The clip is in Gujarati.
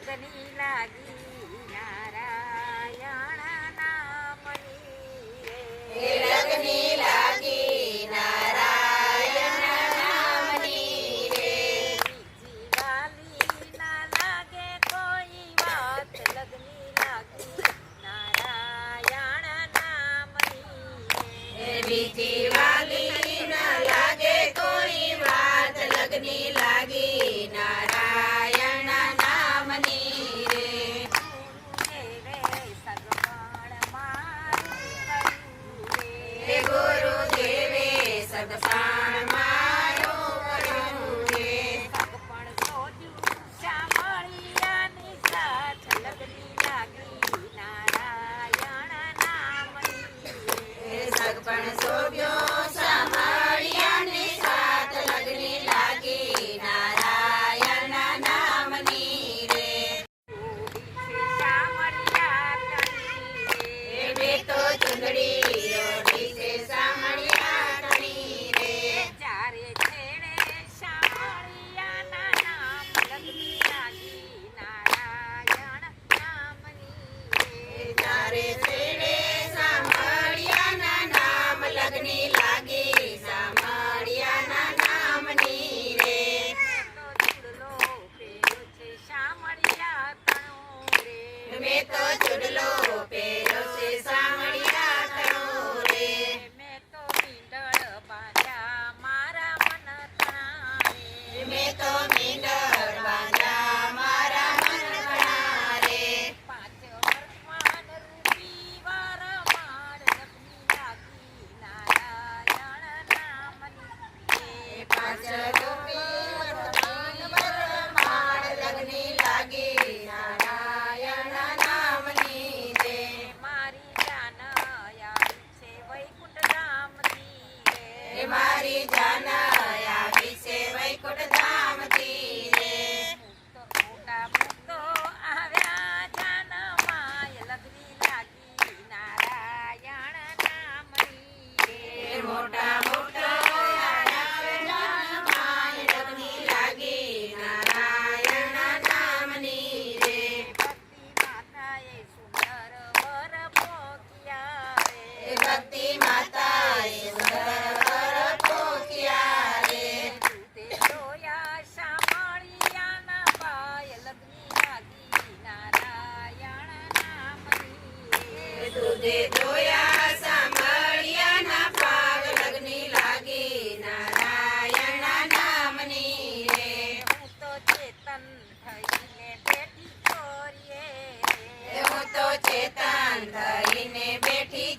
લગની લાગી નારાયણ નામની રે લગની લાગી નારાયણ નામની રે બીજી વાલી ના લાગે કોઈ વાત લગની લાગી નારાયણ નામની રે બીજી વાલી ના લાગે કોઈ વાત લગની લાગી નારાયણ નામની રે હે ગુરુદેવે સદપાણ મારું કર્યું રે સગપણ સોજ્યું શામળિયાની સાથ લગની લાગી નારાયણ નામની હે સગપણ શોભ્યો સાંભળ્યાની સાથ લગની લાગી નારાયણ નામની રે શામળિયા કરી હે બે તો ચુંદડી ઓઢી છે સાંભળ્યા તણી રે ચારે છેડે શામળિયાના નામ લગની લાગી નારાયણ નામની હે ચારે છેડે સાંભળ્યાના નામ લગની લાગી સાંભળ્યાના નામની રે તો ચૂડલો પેરો છે શામળિયા તણું રે મેં તો ચૂડલો પહેર્યો છે સાંભળ્યા તણું રે મેં તો મીંડળ બાંધ્યા મારા મન તણારે મેં તો મીંડળ બાંધ્યા મારા મન ઘણા રે પાંચ વર્તમાન રૂપી વારમાળ લગની લાગી નારાયણ નામની પાંચ રૂપી વરમાળ લગની લાગી નારાયણ નામની રે મારી જાન આવી છે વૈકુંઠ ધામથી હે રે મારી જાન આવી છે વૈકુંઠ ધામથી રે મોટા મુક્તો આવ્યા જાન માય લગની લાગી નારાયણ નામની હે રે મોટા મોટા જાનમાય લગની લાગી નારાયણ નામની રે ભક્તિ માતાએ સુંદર વર પોક્યા હે રે ભક્તિ માતાએ સુંદર વર પોક્યા રે તે જોયા શામળિયાના પાય લગની લાગી નારાયણ નામની હે રે તુજે જોયા સાંભળ્યાના પાગ લગની લાગી નારાયણ નામની રે હું તો ચેતન થઈને બેઠી ચોરીએ હું તો ચેતન થઈને બેઠી